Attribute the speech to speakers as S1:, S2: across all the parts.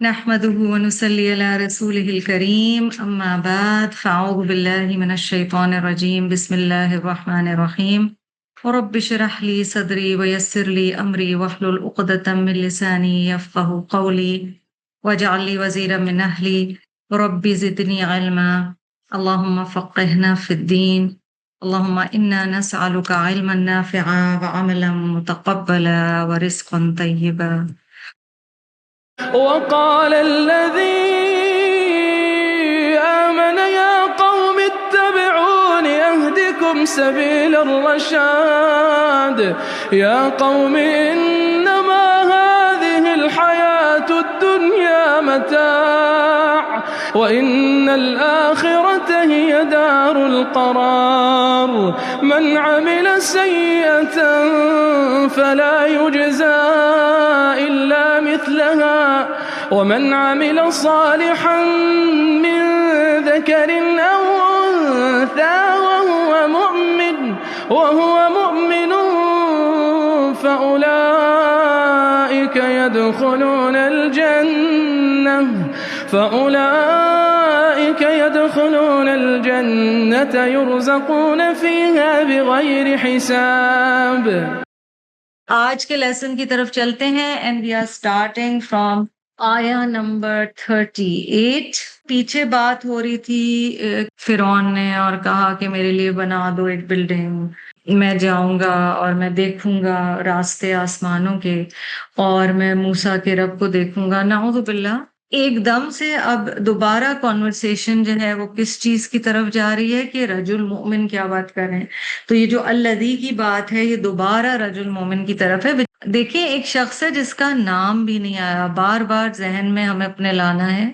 S1: نحمده ونصلي على رسوله الكريم أما بعد فأعوذ بالله من الشيطان الرجيم بسم الله الرحمن الرحيم ورب اشرح لي صدري ويسر لي أمري واحلل عقدة من لساني يفقه قولي واجعل لي وزيرا من أهلي رب زدني علما اللهم فقهنا في الدين اللهم إنا نسألك علما نافعا وعملا متقبلا ورزقا طيبا.
S2: وقال الذي آمن يا قوم اتبعون أهدكم سبيل الرشاد يا قوم إنما هذه الحياة الدنيا متاع وإن الآخرة هي دار القرار من عمل سيئة فلا يجزى إلا مثلها ومن عمل صالحا من ذكر أو أنثى وهو مؤمن فأولئك يدخلون الجنة يرزقون فيها بغير حساب.
S1: آج کے لیسن کی طرف چلتے ہیں and we are starting from آیا نمبر 38. پیچھے بات ہو رہی تھی فرعون نے اور کہا کہ میرے لیے بنا دو ایک بلڈنگ، میں جاؤں گا اور میں دیکھوں گا راستے آسمانوں کے اور میں موسیٰ کے رب کو دیکھوں گا. نعوذ باللہ. ایک دم سے اب دوبارہ کانورسیشن جو ہے وہ کس چیز کی طرف جا رہی ہے کہ رجل مومن کیا بات کر رہے ہیں. تو یہ جو الذی کی بات ہے یہ دوبارہ رجل مومن کی طرف ہے. دیکھیں ایک شخص ہے جس کا نام بھی نہیں آیا، بار بار ذہن میں ہمیں اپنے لانا ہے.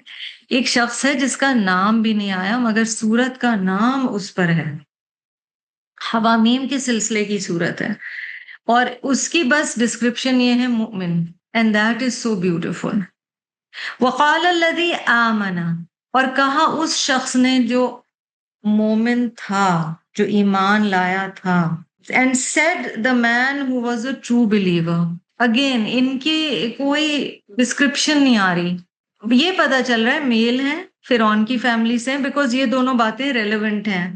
S1: ایک شخص ہے جس کا نام بھی نہیں آیا مگر سورت کا نام اس پر ہے، حوامیم کے سلسلے کی صورت ہے، اور اس کی بس ڈسکرپشن یہ ہے مومن. And that is so beautiful. وقال الذی آمن، اور کہا اس شخص نے جو مومن تھا، جو ایمان لایا تھا. And said the man who was a true believer. Again ان کی کوئی ڈسکرپشن نہیں آ رہی، یہ پتا چل رہا ہے میل ہیں، فرعون کی فیملی سے، بیکاز یہ دونوں باتیں ریلیونٹ ہیں.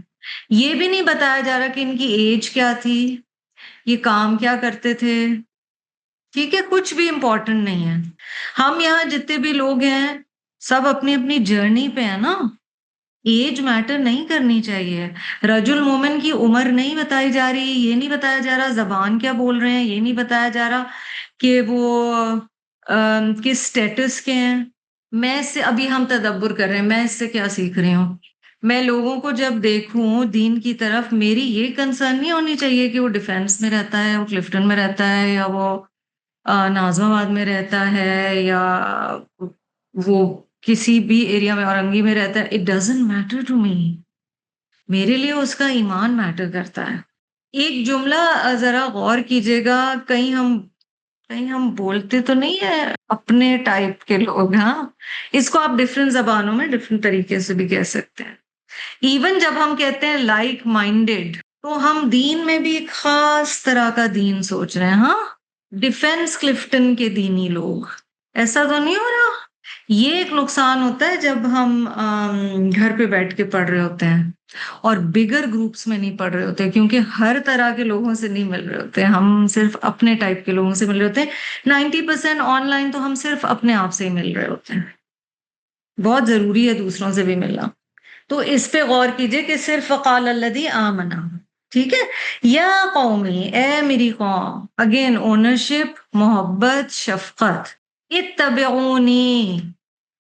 S1: یہ بھی نہیں بتایا جا رہا کہ ان کی ایج کیا تھی، یہ کام کیا کرتے تھے. ٹھیک ہے، کچھ بھی امپورٹنٹ نہیں ہے. ہم یہاں جتنے بھی لوگ ہیں سب اپنی اپنی جرنی پہ ہیں نا. ایج میٹر نہیں کرنی چاہیے. رجل مومن کی عمر نہیں بتائی جا رہی، یہ نہیں بتایا جا رہا زبان کیا بول رہے ہیں، یہ نہیں بتایا جا رہا کہ وہ کس سٹیٹس کے ہیں. میں اس سے ابھی ہم تدبر کر رہے ہیں، میں اس سے کیا سیکھ رہی ہوں. میں لوگوں کو جب دیکھوں دین کی طرف، میری یہ کنسرن نہیں ہونی چاہیے کہ وہ ڈیفینس میں رہتا ہے، وہ کلفٹن میں رہتا ہے، یا وہ نازم آباد میں رہتا ہے، یا وہ کسی بھی ایریا میں اورنگی میں رہتا ہے. It doesn't matter to me. میرے لیے اس کا ایمان میٹر کرتا ہے. ایک جملہ ذرا غور کیجیے گا، کہیں ہم بولتے تو نہیں ہے اپنے ٹائپ کے لوگ. ہاں، اس کو آپ ڈفرینٹ زبانوں میں ڈفرینٹ طریقے سے بھی کہہ سکتے ہیں. ایون جب ہم کہتے ہیں لائک مائنڈیڈ، تو ہم دین میں بھی ایک خاص طرح کا دین سوچ رہے ہیں. ہاں، ڈیفینس کلفٹن کے دینی لوگ، ایسا تو نہیں ہو رہا. یہ ایک نقصان ہوتا ہے جب ہم گھر پہ بیٹھ کے پڑھ رہے ہوتے ہیں اور بگر گروپس میں نہیں پڑھ رہے ہوتے، کیونکہ ہر طرح کے لوگوں سے نہیں مل رہے ہوتے، ہم صرف اپنے ٹائپ کے لوگوں سے مل رہے ہوتے ہیں. 90% آن لائن تو ہم صرف اپنے آپ سے ہی مل رہے ہوتے ہیں. بہت ضروری ہے دوسروں سے بھی ملنا. تو اس پہ غور کیجئے کہ صرف وقال الذی آمنا. ٹھیک ہے، یا قومی، اے میری قوم. اگین اونرشپ، محبت، شفقت. اتبعونی،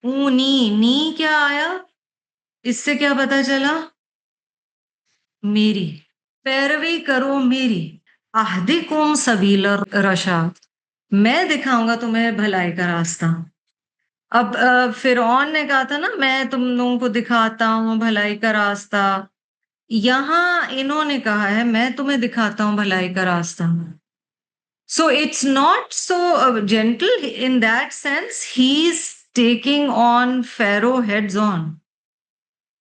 S1: اونی نی کیا آیا، اس سے کیا پتا چلا، میری پیروی کرو میری. اہدکم سبیل الرشاد، میں دکھاؤں گا تمہیں بھلائی کا راستہ. اب فرعون نے کہا تھا نا میں تم لوگوں کو دکھاتا ہوں بھلائی کا راستہ، یہاں انہوں نے کہا ہے میں تمہیں دکھاتا ہوں بھلائی کا راستہ. So it's not so gentle in that sense. He's taking on Pharaoh heads on.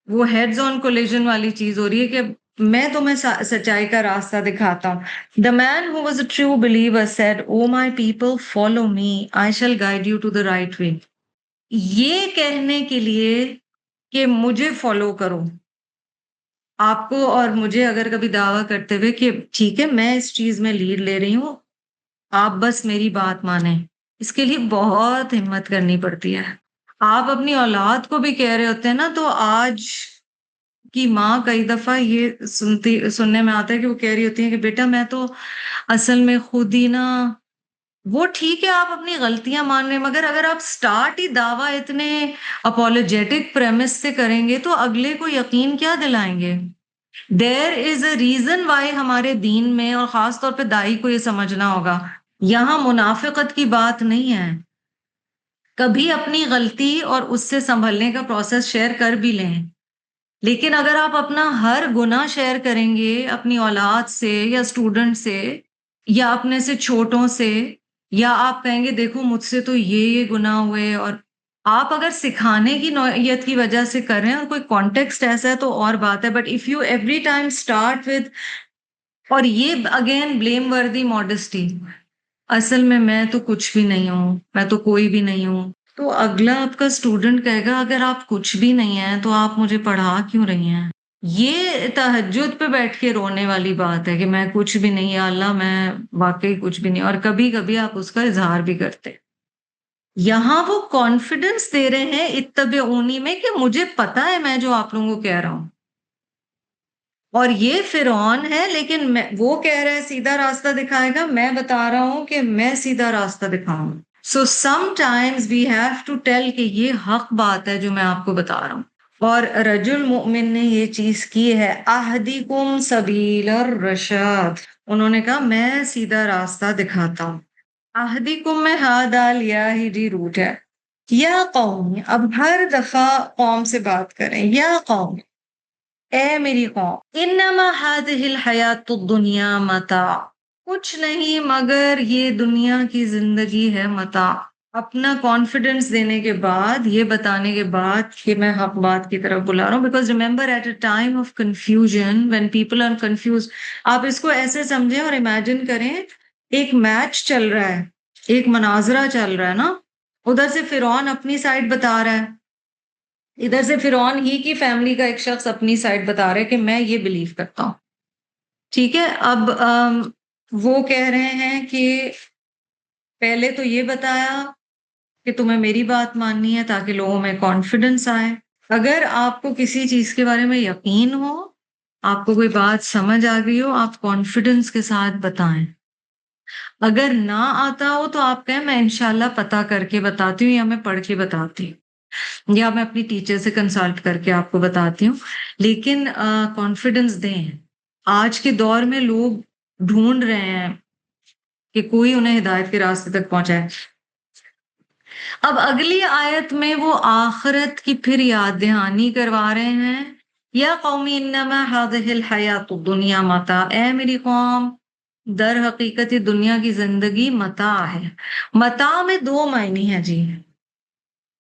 S1: وہ heads on collision والی چیز ہو رہی ہے کہ میں تمہیں سچائی کا راستہ دکھاتا ہوں. The man who was a true believer said, "O my people, follow me. I shall guide you to the right way." یہ کہنے کے لیے کہ مجھے فالو کرو. آپ کو اور مجھے اگر کبھی دعویٰ کرتے ہوئے کہ ٹھیک ہے میں اس چیز میں لیڈ لے رہی ہوں، آپ بس میری بات مانیں، اس کے لیے بہت ہمت کرنی پڑتی ہے. آپ اپنی اولاد کو بھی کہہ رہے ہوتے ہیں نا، تو آج کی ماں کئی دفعہ یہ سننے میں آتا ہے کہ وہ کہہ رہی ہوتی ہیں کہ بیٹا میں تو اصل میں خود ہی نا، وہ ٹھیک ہے آپ اپنی غلطیاں مان رہے ہیں، مگر اگر آپ سٹارٹ ہی دعویٰ اتنے اپولوجیٹک پریمس سے کریں گے تو اگلے کو یقین کیا دلائیں گے؟ دیر از اے ریزن وائی ہمارے دین میں، اور خاص طور پہ دائی کو یہ سمجھنا ہوگا، یہاں منافقت کی بات نہیں ہے. کبھی اپنی غلطی اور اس سے سنبھلنے کا پروسیس شیئر کر بھی لیں، لیکن اگر آپ اپنا ہر گناہ شیئر کریں گے اپنی اولاد سے یا اسٹوڈنٹ سے یا اپنے سے چھوٹوں سے، یا آپ کہیں گے دیکھو مجھ سے تو یہ گناہ ہوئے، اور آپ اگر سکھانے کی نوعیت کی وجہ سے کر رہے ہیں اور کوئی کانٹیکسٹ ایسا ہے تو اور بات ہے، but if you every time start with, اور یہ اگین بلیم وردی ماڈسٹی، اصل میں تو کچھ بھی نہیں ہوں، میں تو کوئی بھی نہیں ہوں، تو اگلا آپ کا اسٹوڈنٹ کہے گا اگر آپ کچھ بھی نہیں ہیں تو آپ مجھے پڑھا کیوں رہی ہیں؟ یہ تہجد پہ بیٹھ کے رونے والی بات ہے کہ میں کچھ بھی نہیں، یا اللہ میں واقعی کچھ بھی نہیں، اور کبھی کبھی آپ اس کا اظہار بھی کرتے. یہاں وہ کانفیڈنس دے رہے ہیں اتبعونی میں کہ مجھے پتا ہے میں جو آپ لوگوں کو کہہ رہا ہوں. اور یہ فرعون ہے، لیکن وہ کہہ رہا ہے سیدھا راستہ دکھائے گا، میں بتا رہا ہوں کہ میں سیدھا راستہ دکھاؤں. سو sometimes we have to tell کہ یہ حق بات ہے جو میں آپ کو بتا رہا ہوں. اور رجل مؤمن نے یہ چیز کی ہے، اہدیکم سبیل الرشاد، انہوں نے کہا میں سیدھا راستہ دکھاتا ہوں. اہدیکم میں ہادا لیا ہی جی روٹ ہے. یا قوم، اب ہر دفعہ قوم سے بات کریں، یا قوم، اے میری قوم، انما هذه الحیات الدنیا متاع، کچھ نہیں مگر یہ دنیا کی زندگی ہے متاع. اپنا کانفیڈنس دینے کے بعد، یہ بتانے کے بعد کہ میں حق بات کی طرف بلا رہا ہوں، because remember at a time of confusion when people are confused, آپ اس کو ایسے سمجھیں اور امیجن کریں ایک میچ چل رہا ہے، ایک مناظرہ چل رہا ہے نا، ادھر سے فرعون اپنی سائڈ بتا رہا ہے، ادھر سے فرعون ہی کی فیملی کا ایک شخص اپنی سائڈ بتا رہا ہے کہ میں یہ بلیو کرتا ہوں. ٹھیک ہے، اب وہ کہہ رہے ہیں کہ پہلے تو یہ بتایا کہ تمہیں میری بات ماننی ہے تاکہ لوگوں میں کانفیڈنس آئے. اگر آپ کو کسی چیز کے بارے میں یقین ہو، آپ کو کوئی بات سمجھ آ گئی ہو، آپ کانفیڈنس کے ساتھ بتائیں. اگر نہ آتا ہو تو آپ کہیں میں انشاءاللہ پتہ کر کے بتاتی ہوں، یا میں پڑھ کے بتاتی ہوں، یا میں اپنی ٹیچر سے کنسلٹ کر کے آپ کو بتاتی ہوں، لیکن کانفیڈنس دیں. آج کے دور میں لوگ ڈھونڈ رہے ہیں کہ کوئی انہیں ہدایت کے راستے تک پہنچائے. اب اگلی آیت میں وہ آخرت کی پھر یاد دہانی کروا رہے ہیں، یا قومی انما هذه الحیات الدنیا متاع، اے میری قوم در حقیقت دنیا کی زندگی متاع ہے. متاع میں دو معنی ہیں جی،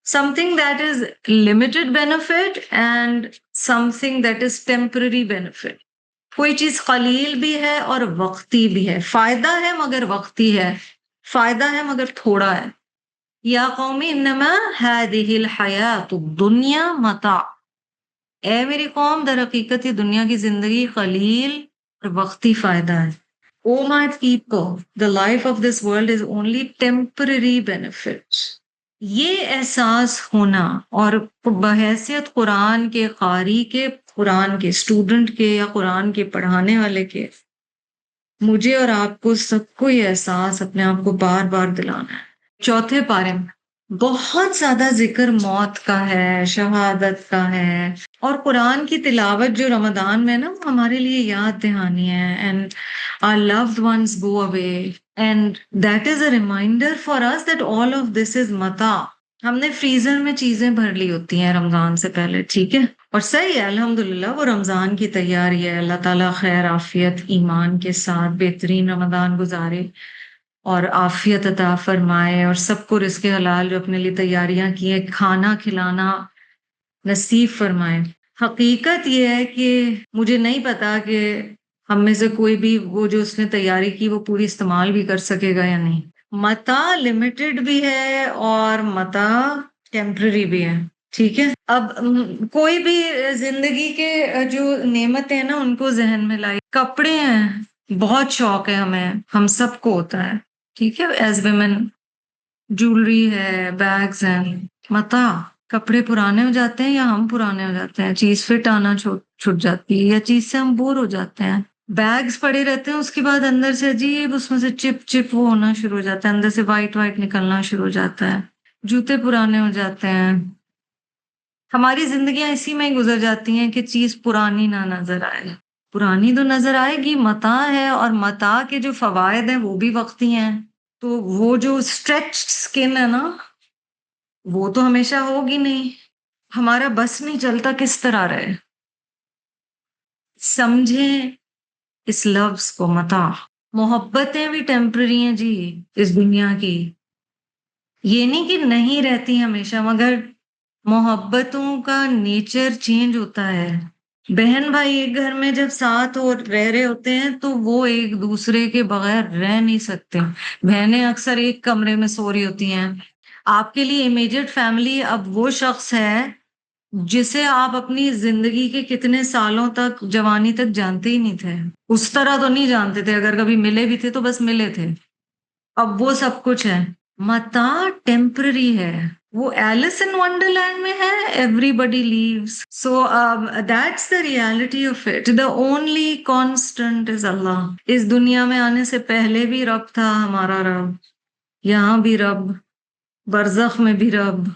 S1: something that is limited benefit and something that is temporary benefit. کوئی چیز قلیل بھی ہے اور وقتی بھی ہے، فائدہ ہے مگر وقتی ہے، فائدہ ہے مگر تھوڑا ہے. یا قومی انما هذه الحیات الدنیا متاع، اے میری قوم در حقیقت دنیا کی زندگی قلیل اور وقتی فائدہ ہے. Oh my people, the life of this world is only temporary benefit. یہ احساس ہونا، اور بحیثیت قرآن کے قاری کے، قرآن کے اسٹوڈنٹ کے، یا قرآن کے پڑھانے والے کے، مجھے اور آپ کو سب کو یہ احساس اپنے آپ کو بار بار دلانا ہے. چوتھے پارے میں بہت زیادہ ذکر موت کا ہے، شہادت کا ہے، اور قرآن کی تلاوت جو رمضان میں نا وہ ہمارے لیے یاد دہانی ہے. And our loved ones go away and that is a reminder for us that all of this is متاع. ہم نے فریزر میں چیزیں بھر لی ہوتی ہیں رمضان سے پہلے، ٹھیک ہے، اور صحیح ہے الحمدللہ وہ رمضان کی تیاری ہے. اللہ تعالیٰ خیر عافیت ایمان کے ساتھ بہترین رمضان گزارے اور عافیت عطا فرمائے، اور سب کو رزق حلال جو اپنے لیے تیاریاں کی ہیں کھانا کھلانا نصیب فرمائے. حقیقت یہ ہے کہ مجھے نہیں پتا کہ ہم میں سے کوئی بھی وہ جو اس نے تیاری کی وہ پوری استعمال بھی کر سکے گا یا نہیں. متاع لمیٹڈ بھی ہے اور متاع ٹیمپرری بھی ہے. ٹھیک ہے. اب کوئی بھی زندگی کے جو نعمتیں ہیں نا ان کو ذہن میں لائی. کپڑے ہیں، بہت شوق ہے ہمیں، ہم سب کو ہوتا ہے. ٹھیک ہے. ایز ویمن جولری ہے، بیگز ہیں. متا کپڑے پرانے ہو جاتے ہیں یا ہم پرانے ہو جاتے ہیں، چیز فٹ آنا چھوٹ جاتی ہے یا چیز سے ہم بور ہو جاتے ہیں. بیگز پڑے رہتے ہیں، اس کے بعد اندر سے عجیب اس میں سے چپ وہ ہونا شروع ہو جاتا ہے، اندر سے وائٹ نکلنا شروع ہو جاتا ہے. جوتے پرانے ہو جاتے ہیں. ہماری زندگیاں اسی میں ہی گزر جاتی ہیں کہ چیز پرانی نہ نظر آئے. پرانی تو نظر آئے گی، متاع ہے، اور متاع کے جو فوائد ہیں وہ بھی وقتی ہیں. تو وہ جو اسٹریچ سکن ہے نا وہ تو ہمیشہ ہوگی نہیں. ہمارا بس نہیں چلتا کس طرح رہے. سمجھیں اس لفظ کو، متاع. محبتیں بھی ٹیمپرری ہیں جی اس دنیا کی. یہ نہیں کہ نہیں رہتی ہمیشہ، مگر محبتوں کا نیچر چینج ہوتا ہے. بہن بھائی ایک گھر میں جب ساتھ اور رہ رہے ہوتے ہیں تو وہ ایک دوسرے کے بغیر رہ نہیں سکتے. بہنیں اکثر ایک کمرے میں سو رہی ہوتی ہیں. آپ کے لیے امیجیٹ فیملی اب وہ شخص ہے جسے آپ اپنی زندگی کے کتنے سالوں تک، جوانی تک جانتے ہی نہیں تھے. اس طرح تو نہیں جانتے تھے، اگر کبھی ملے بھی تھے تو بس ملے تھے. اب وہ سب کچھ ہے. متاع ٹیمپرری ہے. وہ ایلس ان ونڈرلینڈ میں ہے، everybody leaves. So that's the reality of it. The only constant is Allah. اس دنیا میں آنے سے پہلے بھی رب تھا، ہمارا رب. یہاں بھی رب، برزخ میں بھی رب،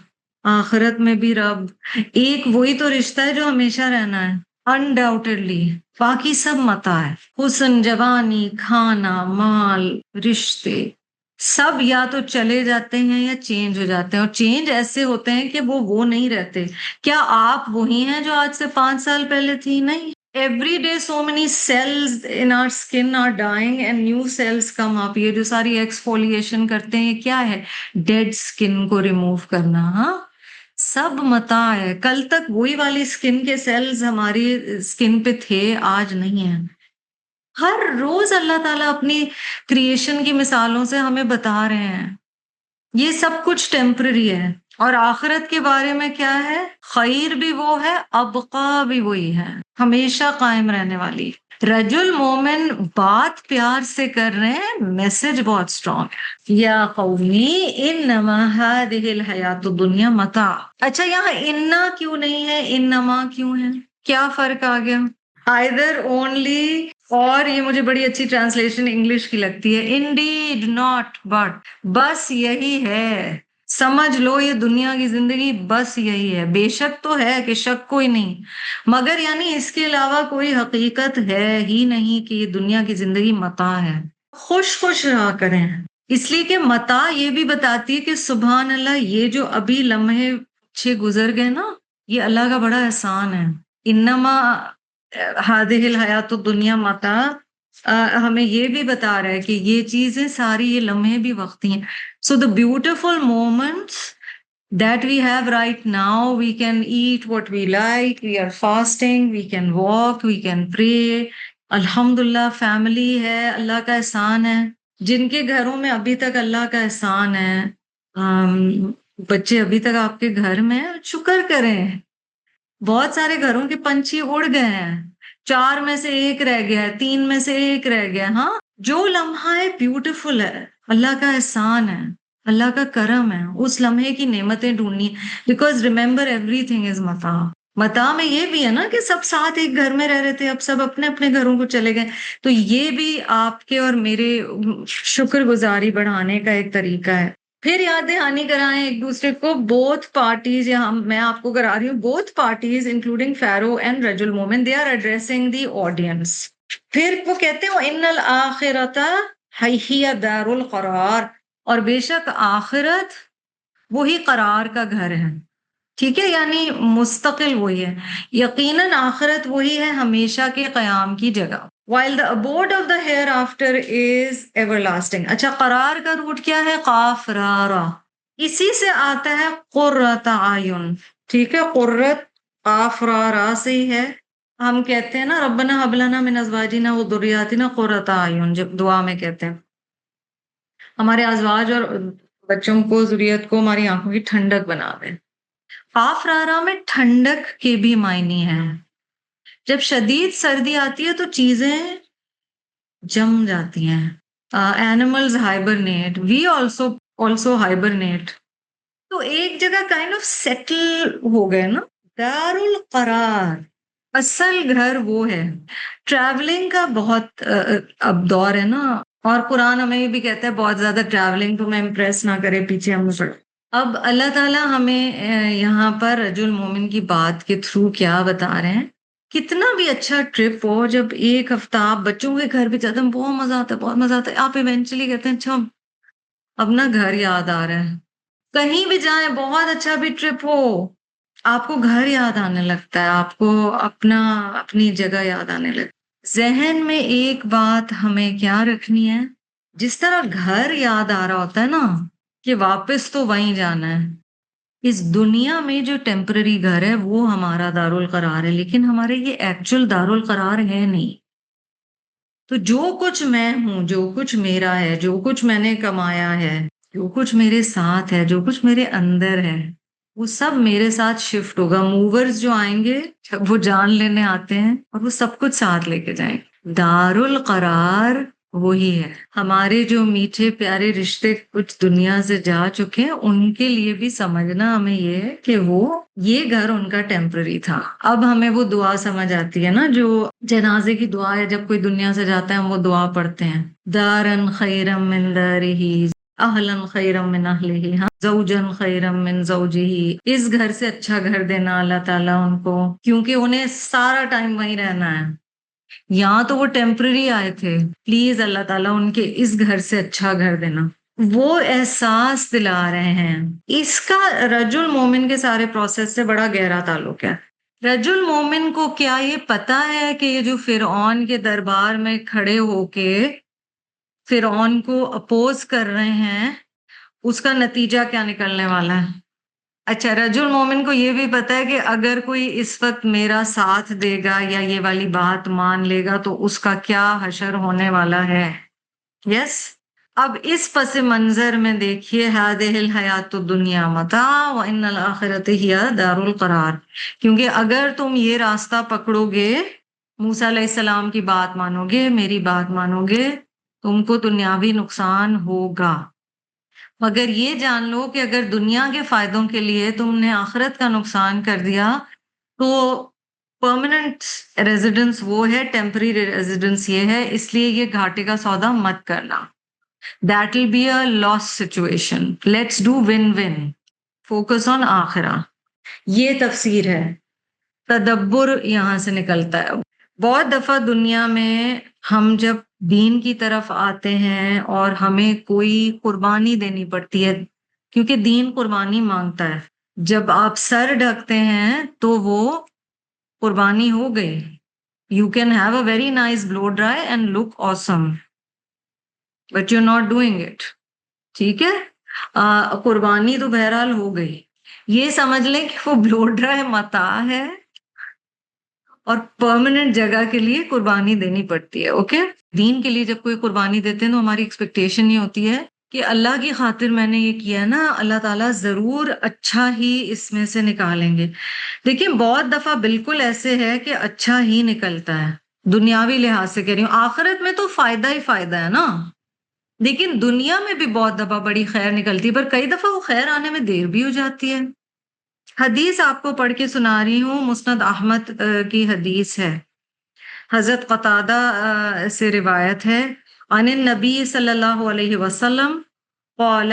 S1: آخرت میں بھی رب. ایک وہی تو رشتہ ہے جو ہمیشہ رہنا ہے انڈاؤٹڈلی. باقی سب متاع ہے. حسن، جوانی، کھانا، مال، رشتے، سب یا تو چلے جاتے ہیں یا چینج ہو جاتے ہیں. اور چینج ایسے ہوتے ہیں کہ وہ نہیں رہتے. کیا آپ وہی ہیں جو آج سے 5 سال پہلے تھی؟ نہیں. Every day so many cells in our skin are dying and new cells come up. یہ جو ساری ایکسفولیشن کرتے ہیں یہ کیا ہے؟ ڈیڈ اسکن کو ریموو کرنا. ہاں سب متاع ہے. کل تک وہی والی اسکن کے سیلز ہماری اسکن پہ تھے، آج نہیں ہیں. ہر روز اللہ تعالیٰ اپنی کریشن کی مثالوں سے ہمیں بتا رہے ہیں یہ سب کچھ ٹیمپرری ہے. اور آخرت کے بارے میں کیا ہے؟ خیر بھی وہ ہے، ابقا بھی وہی ہے، ہمیشہ قائم رہنے والی. رجل مومن بات پیار سے کر رہے ہیں، میسج بہت اسٹرانگ ہے. یا قومی انما هذه الحیات الدنیا متاع. اچھا یہاں انا کیوں نہیں ہے، انما کیوں ہے؟ کیا فرق آ گیا؟ either only، اور یہ مجھے بڑی اچھی ٹرانسلیشن انگلش کی لگتی ہے، indeed not but. بس یہی ہے. سمجھ لو یہ دنیا کی زندگی بس یہی ہے. بے شک تو ہے کہ شک کوئی نہیں، مگر یعنی اس کے علاوہ کوئی حقیقت ہے ہی نہیں کہ یہ دنیا کی زندگی متاع ہے. خوش رہا کریں. اس لیے کہ متاع یہ بھی بتاتی ہے کہ سبحان اللہ یہ جو ابھی لمحے چھ گزر گئے نا، یہ اللہ کا بڑا احسان ہے. انما هذه الحیات الدنیا متاع ہمیں یہ بھی بتا رہا ہے کہ یہ چیزیں ساری، یہ لمحے بھی وقتی ہیں. So the beautiful moments that we have right now, we can eat what we like, we are fasting, we can walk, we can pray. الحمدللہ فیملی ہے، اللہ کا احسان ہے. جن کے گھروں میں ابھی تک اللہ کا احسان ہے، بچے ابھی تک آپ کے گھر میں، شکر کریں. بہت سارے گھروں کے پنچھی اڑ گئے ہیں، 4 میں سے 1 رہ گیا ہے، 3 میں سے 1 رہ گیا. ہاں جو لمحہ ہے بیوٹیفل ہے، اللہ کا احسان ہے، اللہ کا کرم ہے. اس لمحے کی نعمتیں ڈھونڈنی، because remember everything is متاع. متاع میں یہ بھی ہے نا کہ سب ساتھ ایک گھر میں رہ رہے تھے، اب سب اپنے اپنے گھروں کو چلے گئے. تو یہ بھی آپ کے اور میرے شکر گزاری بڑھانے کا ایک طریقہ ہے. پھر یاد دہانی کرائیں ایک دوسرے کو. بوتھ پارٹیز، یا میں آپ کو کرا رہی ہوں، both parties including Pharaoh and رجل مومن، they are addressing the audience. پھر وہ کہتے ہیں ان الآخرۃ ہی دار القرار، اور بے شک آخرت وہی قرار کا گھر ہے. ٹھیک ہے، یعنی مستقل وہی ہے. یقیناً آخرت وہی ہے ہمیشہ کے قیام کی جگہ. while the abode of the hereafter is everlasting. اچھا قرار کا روٹ کیا ہے؟ قاف را را، اسی سے آتا ہے قرۃ اعین. ٹھیک ہے، قرۃ قاف را را سے ہی ہے. ہم کہتے ہیں نا ربنا ھب لنا من ازواجنا وذریاتنا قرۃ اعین، جب دعا میں کہتے ہیں ہمارے ازواج اور بچوں کو ذریت کو ہماری آنکھوں کی ٹھنڈک بنا دے. قاف رارا میں ٹھنڈک کے بھی معنی ہیں. جب شدید سردی آتی ہے تو چیزیں جم جاتی ہیں. Animals hibernate, we also hibernate. تو ایک جگہ کائنڈ آف سیٹل ہو گئے نا. دار القرار اصل گھر وہ ہے. ٹریولنگ کا بہت اب دور ہے نا, اور قرآن ہمیں یہ بھی کہتا ہے بہت زیادہ ٹریولنگ تو میں امپریس نہ کرے, پیچھے ہم پڑ. اب اللہ تعالیٰ ہمیں یہاں پر رجل مومن کی بات کے تھرو کیا بتا رہے ہیں. کتنا بھی اچھا ٹرپ ہو, جب ایک ہفتہ آپ بچوں کے گھر بھی جاتے ہیں بہت مزہ آتا ہے, بہت مزہ آتا ہے, آپ ایونچولی کہتے ہیں اچھا اب نا گھر یاد آ رہا ہے. کہیں بھی جائیں, بہت اچھا بھی ٹرپ ہو, آپ کو گھر یاد آنے لگتا ہے, آپ کو اپنی جگہ یاد آنے لگتا ہے. ذہن میں ایک بات ہمیں کیا رکھنی ہے, جس طرح گھر یاد آ رہا ہوتا ہے نا کہ واپس تو وہیں جانا ہے. اس دنیا میں جو ٹیمپرری گھر ہے وہ ہمارا دارالقرار ہے, لیکن ہمارے یہ ایکچوئل دارالقرار ہے نہیں. تو جو کچھ میں ہوں, جو کچھ میرا ہے, جو کچھ میں نے کمایا ہے, جو کچھ میرے ساتھ ہے, جو کچھ میرے اندر ہے, وہ سب میرے ساتھ شفٹ ہوگا. موورز جو آئیں گے جب وہ جان لینے آتے ہیں اور وہ سب کچھ ساتھ لے کے جائیں گے. دارالقرار وہی ہے. ہمارے جو میٹھے پیارے رشتے کچھ دنیا سے جا چکے ہیں, ان کے لیے بھی سمجھنا ہمیں یہ ہے کہ یہ گھر ان کا ٹیمپرری تھا. اب ہمیں وہ دعا سمجھ آتی ہے نا, جو جنازے کی دعا ہے, جب کوئی دنیا سے جاتا ہے ہم وہ دعا پڑھتے ہیں, دارن خیرم من دارہی, اہلن خیرم من اہلہ, زوجن خیرم من زوجہ. اس گھر سے اچھا گھر دینا اللہ تعالیٰ ان کو, کیونکہ انہیں سارا ٹائم وہیں رہنا ہے. یہاں تو وہ ٹیمپرری آئے تھے, پلیز اللہ تعالیٰ ان کے اس گھر سے اچھا گھر دینا. وہ احساس دلا رہے ہیں. اس کا رجل مومن کے سارے پروسیس سے بڑا گہرا تعلق ہے. رجل مومن کو کیا یہ پتا ہے کہ یہ جو فرعون کے دربار میں کھڑے ہو کے فرعون کو اپوز کر رہے ہیں, اس کا نتیجہ کیا نکلنے والا ہے؟ اچھا, رجل مومن کو یہ بھی پتا ہے کہ اگر کوئی اس وقت میرا ساتھ دے گا یا یہ والی بات مان لے گا تو اس کا کیا حشر ہونے والا ہے. یس. اب اس پس منظر میں دیکھیے, هذه الحیات الدنیا متاع وان الآخرۃ ہی دار القرار. کیونکہ اگر تم یہ راستہ پکڑو گے, موسیٰ علیہ السلام کی بات مانو گے, میری بات مانو گے, تم کو دنیاوی نقصان ہوگا. مگر یہ جان لو کہ اگر دنیا کے فائدوں کے لیے تم نے آخرت کا نقصان کر دیا تو پرماننٹ ریزیڈنس وہ ہے, ٹیمپرری ریزیڈنس یہ ہے, اس لیے یہ گھاٹے کا سودا مت کرنا. That will be a loss situation. Let's do win-win. Focus on آخرہ. یہ تفسیر ہے. تدبر یہاں سے نکلتا ہے. بہت دفعہ دنیا میں ہم جب دین کی طرف آتے ہیں اور ہمیں کوئی قربانی دینی پڑتی ہے, کیونکہ دین قربانی مانگتا ہے. جب آپ سر ڈھکتے ہیں تو وہ قربانی ہو گئی. You can have a very nice blow dry and look awesome, but you're not doing it. ٹھیک ہے, قربانی تو بہرحال ہو گئی. یہ سمجھ لیں کہ وہ بلو ڈرائی متاع ہے اور پرماننٹ جگہ کے لیے قربانی دینی پڑتی ہے. اوکے, دین کے لیے جب کوئی قربانی دیتے ہیں تو ہماری ایکسپیکٹیشن یہ ہوتی ہے کہ اللہ کی خاطر میں نے یہ کیا نا, اللہ تعالیٰ ضرور اچھا ہی اس میں سے نکالیں گے. دیکھیں بہت دفعہ بالکل ایسے ہے کہ اچھا ہی نکلتا ہے, دنیاوی لحاظ سے کہہ رہی ہوں. آخرت میں تو فائدہ ہی فائدہ ہے نا, لیکن دنیا میں بھی بہت دفعہ بڑی خیر نکلتی ہے, پر کئی دفعہ وہ خیر آنے میں دیر بھی ہو جاتی ہے. حدیث آپ کو پڑھ کے سنا رہی ہوں, مسند احمد کی حدیث ہے, حضرت قتادہ سے روایت ہے, عن النبی صلی اللہ علیہ وسلم قال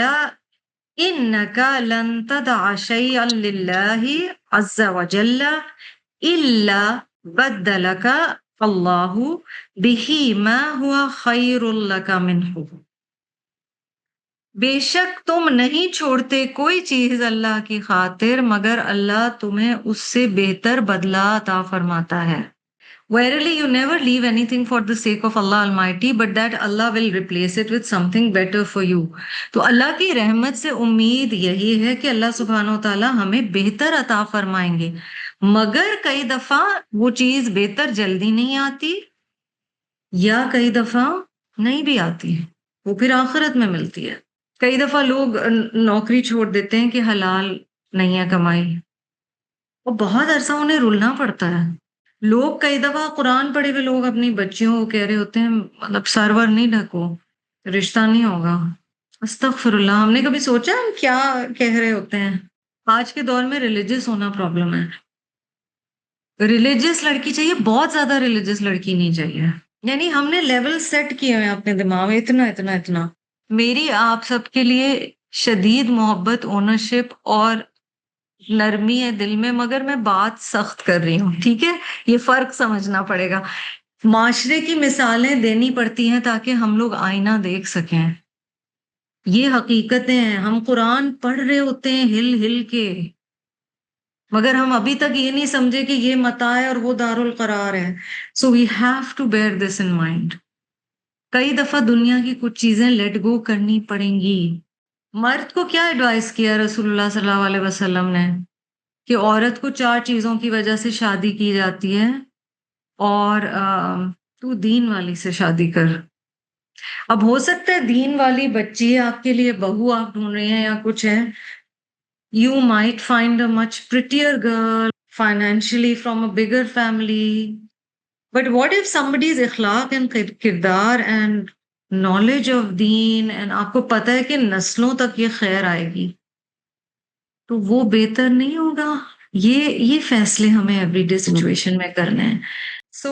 S1: انك لن تدع شيئا لله عز وجل الا بدلك الله به ما هو خير لك منه. بے شک تم نہیں چھوڑتے کوئی چیز اللہ کی خاطر مگر اللہ تمہیں اس سے بہتر بدلہ عطا فرماتا ہے. Verily you never leave anything for the sake of Allah Almighty, but that Allah will replace it with something better for you. تو اللہ کی رحمت سے امید یہی ہے کہ اللہ سبحانہ و تعالیٰ ہمیں بہتر عطا فرمائیں گے, مگر کئی دفعہ وہ چیز بہتر جلدی نہیں آتی یا کئی دفعہ نہیں بھی آتی, وہ پھر آخرت میں ملتی ہے. کئی دفعہ لوگ نوکری چھوڑ دیتے ہیں کہ حلال نہیں ہے کمائی، اور بہت عرصہ انہیں رلنا پڑتا ہے. لوگ کئی دفعہ قرآن پڑھے ہوئے لوگ اپنی بچیوں کو کہہ رہے ہوتے ہیں مطلب سرور نہیں ڈھکو، رشتہ نہیں ہوگا. استغفر اللہ، ہم نے کبھی سوچا ہم کیا کہہ رہے ہوتے ہیں؟ آج کے دور میں ریلیجس ہونا پرابلم ہے. ریلیجس لڑکی چاہیے، بہت زیادہ ریلیجس لڑکی نہیں چاہیے. یعنی ہم نے لیول سیٹ کیے ہوئے ہیں اپنے دماغ میں، اتنا اتنا اتنا. میری آپ سب کے لیے شدید محبت، اونرشپ اور نرمی ہے دل میں، مگر میں بات سخت کر رہی ہوں، ٹھیک ہے؟ یہ فرق سمجھنا پڑے گا. معاشرے کی مثالیں دینی پڑتی ہیں تاکہ ہم لوگ آئینہ دیکھ سکیں. یہ حقیقتیں ہیں. ہم قرآن پڑھ رہے ہوتے ہیں ہل ہل کے، مگر ہم ابھی تک یہ نہیں سمجھے کہ یہ متاع ہے اور وہ دارالقرار ہے. So we have to bear this in mind. کئی دفعہ دنیا کی کچھ چیزیں لیٹ گو کرنی پڑیں گی. مرد کو کیا ایڈوائز کیا رسول اللہ صلی اللہ علیہ وسلم نے؟ کہ عورت کو 4 چیزوں کی وجہ سے شادی کی جاتی ہے، اور تو دین والی سے شادی کر. اب ہو سکتا ہے دین والی بچی ہے آپ کے لیے، بہو آپ ڈھونڈ رہے ہیں یا کچھ ہے. You might find a much prettier girl financially from a bigger family. But what if somebody's اخلاق and کردار and knowledge of then and آپ کو پتہ ہے کہ نسلوں تک یہ خیر آئے گی، تو وہ بہتر نہیں ہوگا؟ یہ فیصلے ہمیں ایوری ڈے سچویشن میں کرنے ہیں. سو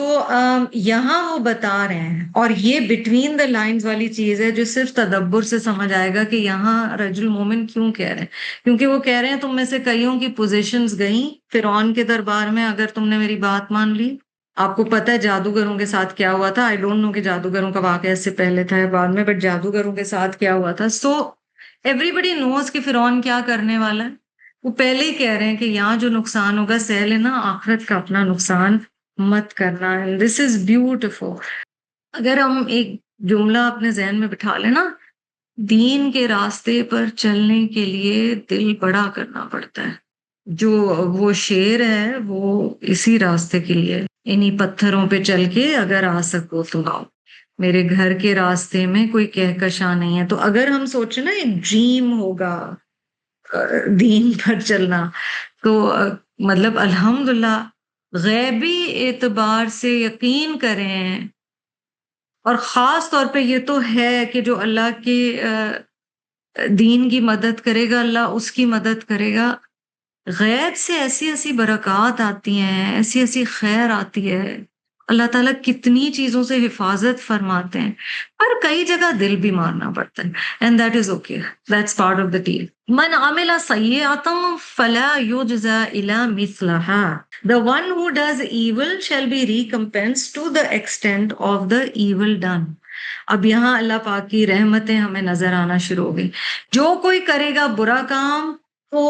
S1: یہاں وہ بتا رہے ہیں، اور یہ بٹوین دا لائنز والی چیز ہے جو صرف تدبر سے سمجھ آئے گا کہ یہاں رجل مومن کیوں کہہ رہے ہیں. کیونکہ وہ کہہ رہے ہیں تم میں سے کئیوں کی پوزیشنز گئیں فرعون کے دربار میں اگر تم نے میری بات مان لی. آپ کو پتہ ہے جادوگروں کے ساتھ کیا ہوا تھا. آئی ڈونٹ نو کہ جادوگروں کا واقعہ اس سے پہلے تھا یا بعد میں، بٹ جادوگروں کے ساتھ کیا ہوا تھا. سو ایوری بڈی نوز کہ فرعون کیا کرنے والا ہے. وہ پہلے ہی کہہ رہے ہیں کہ یہاں جو نقصان ہوگا سہ لینا، آخرت کا اپنا نقصان مت کرنا. And this is beautiful. اگر ہم ایک جملہ اپنے ذہن میں بٹھا لینا، دین کے راستے پر چلنے کے لیے دل بڑا کرنا پڑتا ہے. جو وہ شیر ہے وہ اسی راستے کے لیے، انہی پتھروں پہ چل کے اگر آ سکو تو آؤ، میرے گھر کے راستے میں کوئی کہکشاں نہیں ہے. تو اگر ہم سوچیں نا ایک ڈریم ہوگا دین پر چلنا، تو مطلب الحمدللہ غیبی اعتبار سے یقین کریں، اور خاص طور پہ یہ تو ہے کہ جو اللہ کے دین کی مدد کرے گا اللہ اس کی مدد کرے گا. غیب سے ایسی ایسی برکات آتی ہیں، ایسی ایسی خیر آتی ہے. اللہ تعالیٰ کتنی چیزوں سے حفاظت فرماتے ہیں، پر کئی جگہ دل بھی مارنا پڑتا ہے. And that is okay, that's part of the deal. من عمل سیئۃ فلا یجزى الا مثلها. The one who does evil shall be recompensed to the extent of the evil done. اب یہاں اللہ پاک کی رحمتیں ہمیں نظر آنا شروع ہو گئی. جو کوئی کرے گا برا کام تو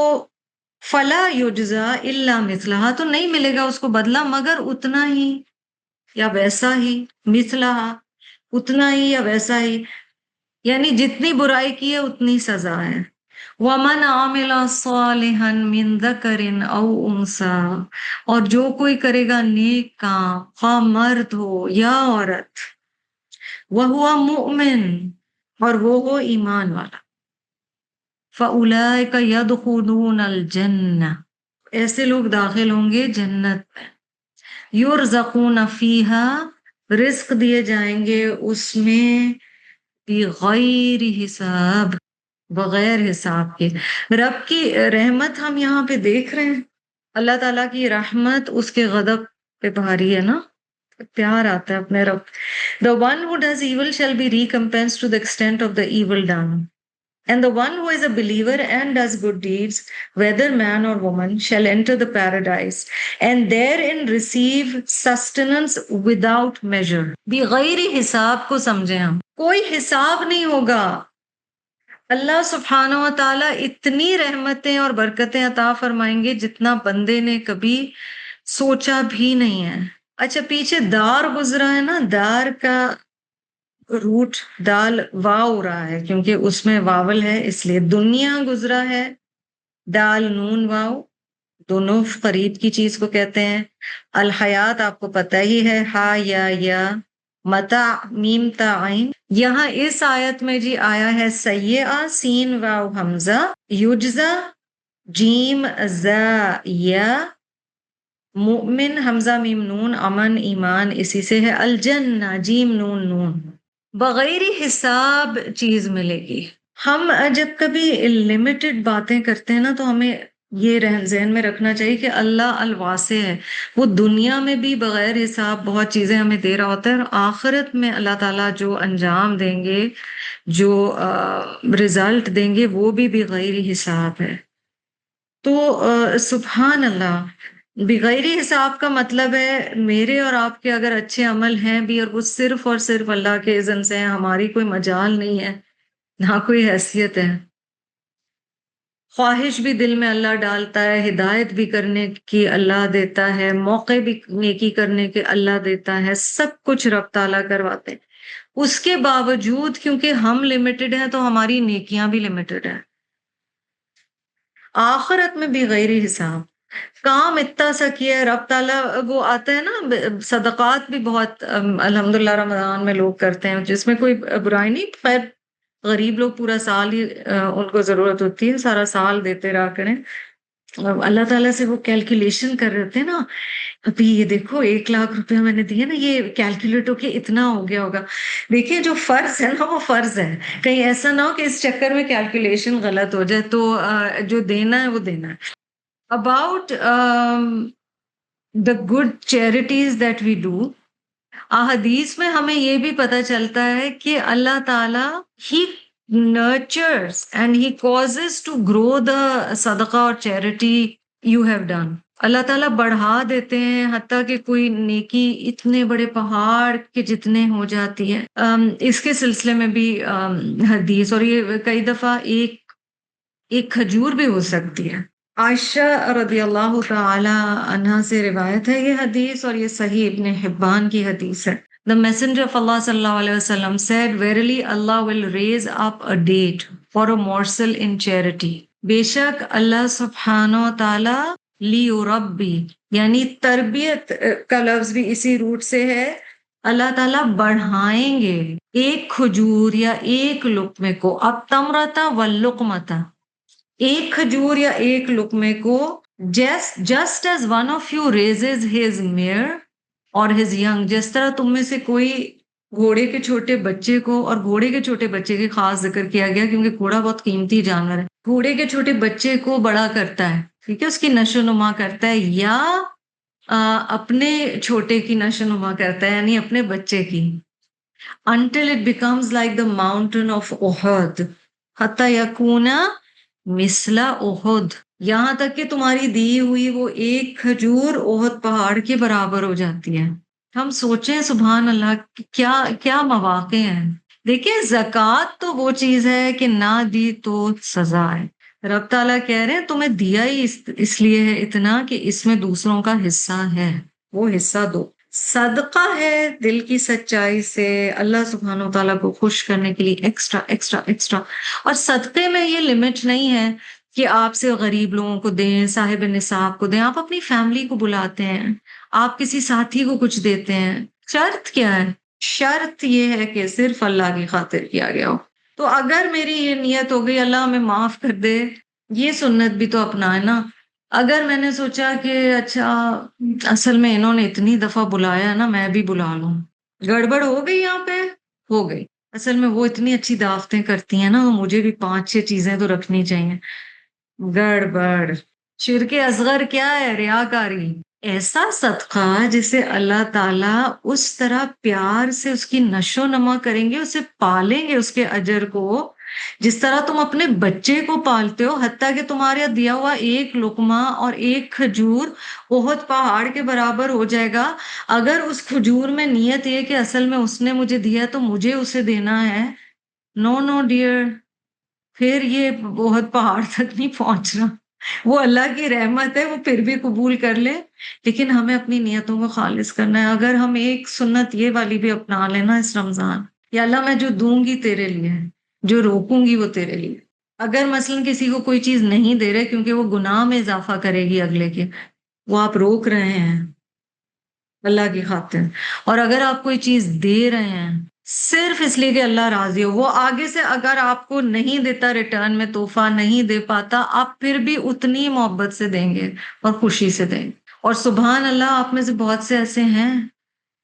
S1: فلا یجزا الا مثلها، تو نہیں ملے گا اس کو بدلہ مگر اتنا ہی یا ویسا ہی. مثلها، اتنا ہی یا ویسا ہی، یعنی جتنی برائی کی ہے اتنی سزا ہے. وَمَنْ عَمِلَ صَالِحًا مِّن ذَكَرٍ أَوْ أُنثَىٰ، اور جو کوئی کرے گا نیک کام، خواہ مرد ہو یا عورت، وَهُوَ مُؤْمِنٌ، اور وہ ہو ایمان والا، فَأُولَٰئِكَ يَدْخُلُونَ الْجَنَّةَ، ایسے لوگ داخل ہوں گے جنت میں. يُرْزَقُونَ فِيهَا، رزق دیے جائیں گے اس میں، بغیر حساب، بغیر حساب کے. رب کی رحمت ہم یہاں پہ دیکھ رہے ہیں. اللہ تعالیٰ کی رحمت اس کے غضب پہ بھاری ہے نا، پیار آتا ہے اپنے رب. The one who does evil shall be recompensed to the extent of the evil done. And the one who is a believer and does good deeds, whether man or woman, shall enter the paradise and therein receive sustenance without measure. بغیر حساب کو سمجھیں ہم، کوئی حساب نہیں ہوگا. اللہ سبحانہ و تعالیٰ اتنی رحمتیں اور برکتیں عطا فرمائیں گے جتنا بندے نے کبھی سوچا بھی نہیں ہے. اچھا پیچھے دار گزرا ہے نا، دار کا روٹ دال واو رہا ہے کیونکہ اس میں واول ہے، اس لیے دنیا گزرا ہے دال نون واو، دونوں قریب کی چیز کو کہتے ہیں. الحیات آپ کو پتہ ہی ہے، ہا یا متاع میم تا عین. یہاں اس آیت میں جی آیا ہے سیئہ سین واو حمزہ، یجزا جیم زا یا، مؤمن حمزہ میم نون، امن ایمان اسی سے ہے، الجنہ جیم نون نون، بغیر حساب چیز ملے گی. ہم جب کبھی لمیٹڈ باتیں کرتے ہیں نا تو ہمیں یہ ذہن میں رکھنا چاہیے کہ اللہ الواسع ہے، وہ دنیا میں بھی بغیر حساب بہت چیزیں ہمیں دے رہا ہوتا ہے، اور آخرت میں اللہ تعالیٰ جو انجام دیں گے، جو رزلٹ دیں گے، وہ بھی بغیر حساب ہے. تو سبحان اللہ، بغیر حساب کا مطلب ہے میرے اور آپ کے اگر اچھے عمل ہیں بھی اور وہ صرف اور صرف اللہ کے اذن سے ہیں، ہماری کوئی مجال نہیں ہے، نہ کوئی حیثیت ہے. خواہش بھی دل میں اللہ ڈالتا ہے، ہدایت بھی کرنے کی اللہ دیتا ہے، موقع بھی نیکی کرنے کے اللہ دیتا ہے، سب کچھ رب تعالیٰ کرواتے ہیں. اس کے باوجود کیونکہ ہم لمیٹڈ ہیں تو ہماری نیکیاں بھی لمیٹڈ ہیں. آخرت میں بھی غیر حساب کام اتنا سا کیا ہے رب تعالیٰ. وہ آتا ہے نا صدقات بھی بہت الحمدللہ رمضان میں لوگ کرتے ہیں، جس میں کوئی برائی نہیں. خیر غریب لوگ پورا سال ہی ان کو ضرورت ہوتی ہے، سارا سال دیتے رہا کریں. اللہ تعالیٰ سے وہ کیلکولیشن کر رہے تھے نا، ابھی یہ دیکھو 1,00,000 میں نے دیے نا، یہ کیلکولیٹ ہو کے اتنا ہو گیا ہوگا. دیکھیں جو فرض ہے نا وہ فرض ہے، کہیں ایسا نہ ہو کہ اس چکر میں کیلکولیشن غلط ہو جائے. تو جو دینا ہے وہ دینا ہے. About the good charities that we do، احادیث میں ہمیں یہ بھی پتہ چلتا ہے کہ اللہ تعالیٰ he nurtures and he causes to grow the صدقہ اور charity you have done. اللہ تعالیٰ بڑھا دیتے ہیں حتیٰ کہ کوئی نیکی اتنے بڑے پہاڑ کے جتنے ہو جاتی ہے. اس کے سلسلے میں بھی حدیث، اور یہ کئی دفعہ ایک کھجور بھی ہو سکتی ہے. عائشہ رضی اللہ تعالی عنہا سے روایت ہے یہ حدیث، اور یہ صحیح ابن حبان کی حدیث ہے. The messenger of Allah sallallahu alaihi wasallam said, verily Allah will raise up a date for a morsel in charity. بے شک اللہ سبحانہ و تعالی لیربی، یعنی تربیت کا لفظ بھی اسی روٹ سے ہے، اللہ تعالیٰ بڑھائیں گے ایک کھجور یا ایک لقمے کو، اب تمرتا واللقمتا، ایک کھجور یا ایک لقمے کو، just as one of you raises his mare اور his young، جس طرح تم میں سے کوئی گھوڑے کے چھوٹے بچے کو، اور گھوڑے کے چھوٹے بچے کے خاص ذکر کیا گیا کیونکہ گھوڑا بہت قیمتی جانور ہے، گھوڑے کے چھوٹے بچے کو بڑا کرتا ہے، ٹھیک ہے، اس کی نشو نما کرتا ہے، یا اپنے چھوٹے کی نشو نما کرتا ہے، یعنی اپنے بچے کی. until it becomes like the mountain of Uhud حتی یکونا مثل احد، یہاں تک کہ تمہاری دی ہوئی وہ ایک کھجور احد پہاڑ کے برابر ہو جاتی ہے. ہم سوچیں سبحان اللہ کیا مواقع ہیں. دیکھیں زکوٰۃ تو وہ چیز ہے کہ نہ دی تو سزا ہے. رب تعالیٰ کہہ رہے ہیں تمہیں دیا ہی اس لیے ہے اتنا کہ اس میں دوسروں کا حصہ ہے، وہ حصہ دو. صدقہ ہے دل کی سچائی سے اللہ سبحانہ و تعالیٰ کو خوش کرنے کے لیے ایکسٹرا ایکسٹرا ایکسٹرا. اور صدقے میں یہ لمٹ نہیں ہے کہ آپ سے غریب لوگوں کو دیں، صاحب نصاب کو دیں، آپ اپنی فیملی کو بلاتے ہیں، آپ کسی ساتھی کو کچھ دیتے ہیں. شرط کیا ہے؟ شرط یہ ہے کہ صرف اللہ کی خاطر کیا گیا ہو. تو اگر میری یہ نیت ہو گئی اللہ ہمیں معاف کر دے، یہ سنت بھی تو اپنائے نا. اگر میں نے سوچا کہ اچھا اصل میں انہوں نے اتنی دفعہ بلایا نا میں بھی بلا لوں، گڑبڑ ہو گئی، یہاں پہ ہو گئی. اصل میں وہ اتنی اچھی دعوتیں کرتی ہیں نا، مجھے بھی 5-6 چیزیں تو رکھنی چاہیے. گڑبڑ. شرک اصغر کیا ہے؟ ریاکاری. ایسا صدقہ جسے اللہ تعالیٰ اس طرح پیار سے اس کی نشو نما کریں گے، اسے پالیں گے، اس کے اجر کو، جس طرح تم اپنے بچے کو پالتے ہو، حتیٰ کہ تمہارے دیا ہوا ایک لقمہ اور ایک کھجور احد پہاڑ کے برابر ہو جائے گا. اگر اس کھجور میں نیت یہ کہ اصل میں اس نے مجھے دیا تو مجھے اسے دینا ہے، نو ڈیئر، پھر یہ احد پہاڑ تک نہیں پہنچ رہا. وہ اللہ کی رحمت ہے، وہ پھر بھی قبول کر لے، لیکن ہمیں اپنی نیتوں کو خالص کرنا ہے. اگر ہم ایک سنت یہ والی بھی اپنا لینا اس رمضان، یا اللہ میں جو دوں گی تیرے لیے، جو روکوں گی وہ تیرے لیے. اگر مثلا کسی کو کوئی چیز نہیں دے رہے کیونکہ وہ گناہ میں اضافہ کرے گی اگلے کے، وہ آپ روک رہے ہیں، اللہ کی خاطر. اور اگر آپ کوئی چیز دے رہے ہیں صرف اس لیے کہ اللہ راضی ہو، وہ آگے سے اگر آپ کو نہیں دیتا، ریٹرن میں تحفہ نہیں دے پاتا، آپ پھر بھی اتنی محبت سے دیں گے اور خوشی سے دیں گے. اور سبحان اللہ، آپ میں سے بہت سے ایسے ہیں،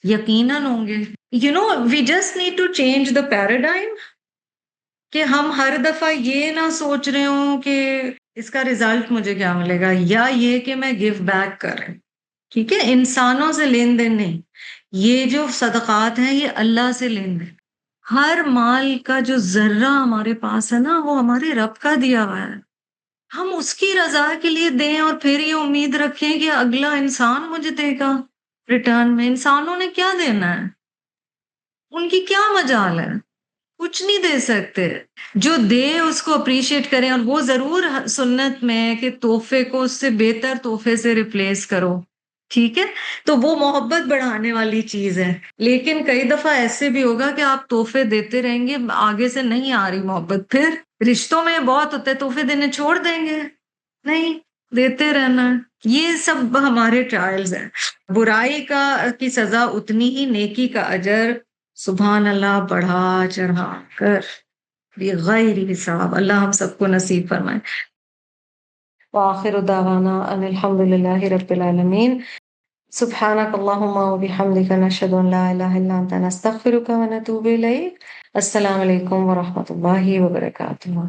S1: یقیناً ہوں گے. We just need to change the paradigm, کہ ہم ہر دفعہ یہ نہ سوچ رہے ہوں کہ اس کا ریزلٹ مجھے کیا ملے گا، یا یہ کہ میں گیو بیک کر رہی ہوں. ٹھیک ہے، انسانوں سے لین دین نہیں، یہ جو صدقات ہیں یہ اللہ سے لین دین. ہر مال کا جو ذرہ ہمارے پاس ہے نا، وہ ہمارے رب کا دیا ہوا ہے. ہم اس کی رضا کے لیے دیں اور پھر یہ امید رکھیں کہ اگلا انسان مجھے دے گا ریٹرن میں. انسانوں نے کیا دینا ہے؟ ان کی کیا مجال ہے؟ کچھ نہیں دے سکتے. جو دے اس کو اپریشیٹ کریں، اور وہ ضرور سنت میں ہے کہ تحفے کو اس سے بہتر تحفے سے ریپلیس کرو. ٹھیک ہے، تو وہ محبت بڑھانے والی چیز ہے. لیکن کئی دفعہ ایسے بھی ہوگا کہ آپ تحفے دیتے رہیں گے، آگے سے نہیں آ رہی محبت، پھر رشتوں میں بہت ہوتا ہے تحفے دینے چھوڑ دیں گے، نہیں، دیتے رہنا. یہ سب ہمارے ٹرائلز ہیں. برائی کی سزا اتنی ہی، نیکی کا اجر سبحان اللہ بڑھا چڑھا کر بغیر حساب. اللہ ہم سب کو نصیب فرمائے. وآخر دعوانا ان الحمد للہ رب العالمین. سبحانک اللہم وبحمدک، نشہد ان لا الہ الا انت، نستغفرک ونتوب الیک. السلام علیکم ورحمۃ اللہ وبرکاتہ.